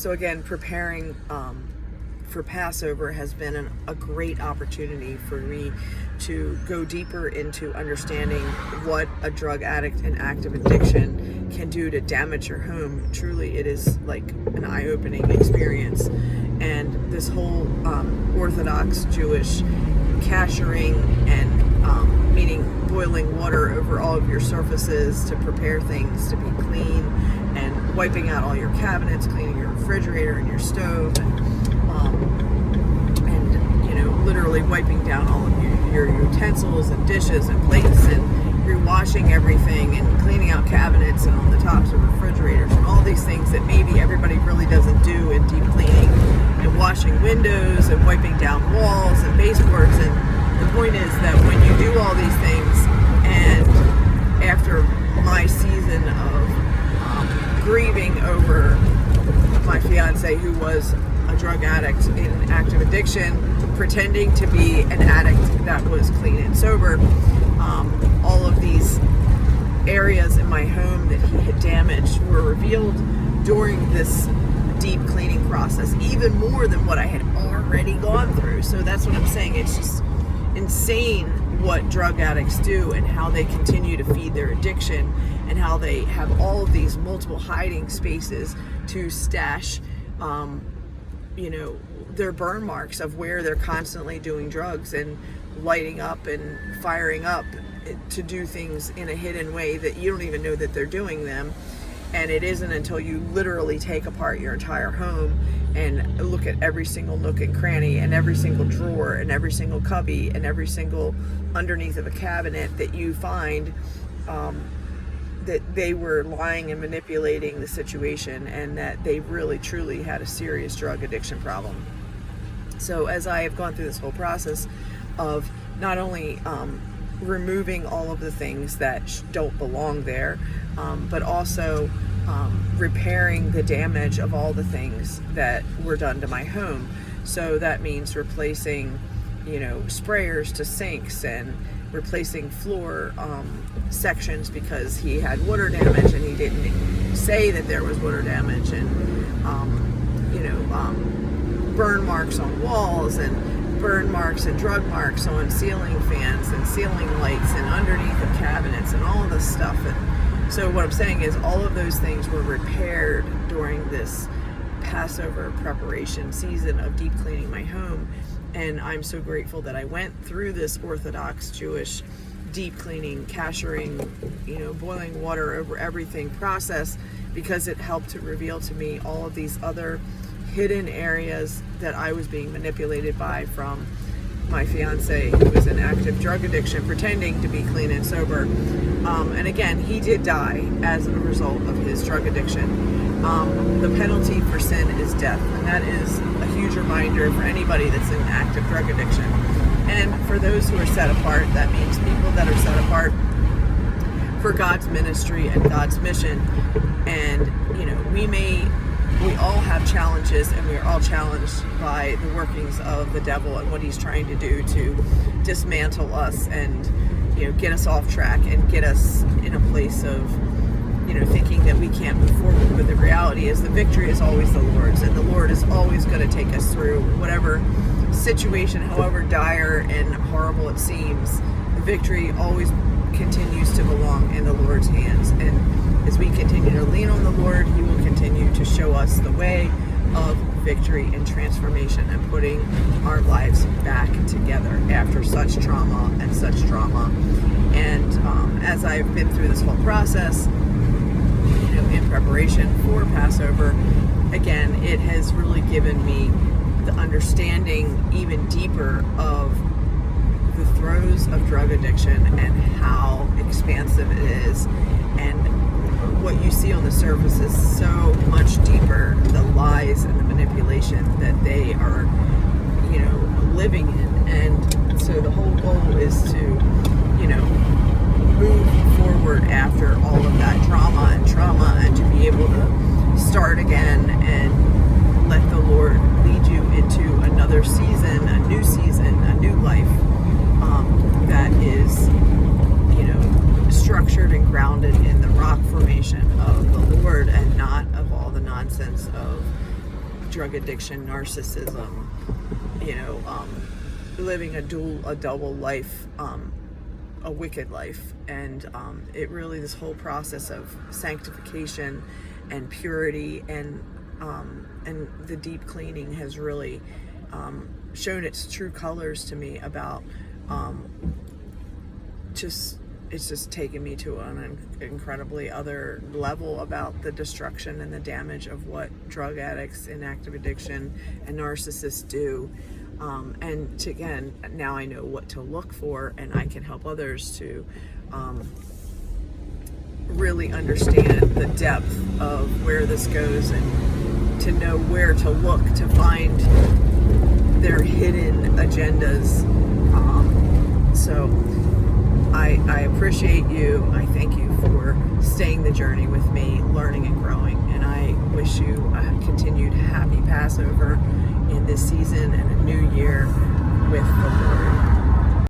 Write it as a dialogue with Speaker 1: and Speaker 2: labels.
Speaker 1: So again, preparing for Passover has been a great opportunity for me to go deeper into understanding what a drug addict and active addiction can do to damage your home. Truly, it is like an eye-opening experience. And this whole Orthodox Jewish kashering and meaning boiling water over all of your surfaces to prepare things to be clean, and wiping out all your cabinets, cleaning your refrigerator and your stove, and literally wiping down all of your utensils and dishes and plates, and rewashing everything and cleaning out cabinets and on the tops of refrigerators and all these things that maybe everybody really doesn't do in deep cleaning, and washing windows and wiping down walls and baseboards. And the point is that when you do all these things, and after my season of grieving over my fiance, who was a drug addict in active addiction, pretending to be an addict that was clean and sober, all of these areas in my home that he had damaged were revealed during this deep cleaning process, even more than what I had already gone through. So that's what I'm saying. It's just insane what drug addicts do, and how they continue to feed their addiction, and how they have all of these multiple hiding spaces to stash their burn marks of where they're constantly doing drugs and lighting up and firing up to do things in a hidden way that you don't even know that they're doing them. And it isn't until you literally take apart your entire home and look at every single nook and cranny and every single drawer and every single cubby and every single underneath of a cabinet that you find that they were lying and manipulating the situation, and that they really truly had a serious drug addiction problem. So as I have gone through this whole process of not only removing all of the things that don't belong there, but also repairing the damage of all the things that were done to my home. So that means replacing, sprayers to sinks, and replacing floor sections because he had water damage and he didn't say that there was water damage, and burn marks on walls, and burn marks and drug marks on ceiling fans and ceiling lights and underneath of cabinets and all of this stuff. And so what I'm saying is all of those things were repaired during this Passover preparation season of deep cleaning my home. And I'm so grateful that I went through this Orthodox Jewish deep cleaning, kashering, boiling water over everything process, because it helped to reveal to me all of these other hidden areas that I was being manipulated by from my fiance, who was in active drug addiction, pretending to be clean and sober. And again, he did die as a result of his drug addiction. The penalty for sin is death, and that is a huge reminder for anybody that's in active drug addiction. And for those who are set apart, that means people that are set apart for God's ministry and God's mission. And we all have challenges, and we are all challenged by the workings of the devil and what he's trying to do to dismantle us and get us off track and get us in a place of thinking that we can't move forward. But the reality is the victory is always the Lord's, and the Lord is always going to take us through whatever situation, however dire and horrible it seems. The victory always continues to belong in the Lord's hands, and as we continue to lean on the Lord, He will continue to show us the way of victory and transformation, and putting our lives back together after such trauma and such drama. And as I've been through this whole process, in preparation for Passover, again, it has really given me the understanding even deeper of the throes of drug addiction and how expansive it is, and what you see on the surface is so much deeper, the lies and the manipulation that they are living in. And so the whole goal is to move forward after all of that drama and trauma, and to be able to start again and let the Lord lead you into another season, a new life that is structured and grounded in the rock formation of the Lord, and not of all the nonsense of drug addiction, narcissism, living a double life, a wicked life. And it really, this whole process of sanctification and purity and the deep cleaning has really shown its true colors to me about it's just taken me to an incredibly other level about the destruction and the damage of what drug addicts in active addiction and narcissists do. And again, now I know what to look for, and I can help others to really understand the depth of where this goes and to know where to look to find their hidden agendas. So I appreciate you. I thank you for staying the journey with me, learning and growing. And I wish you a continued happy Passover in this season and a new year with the Lord.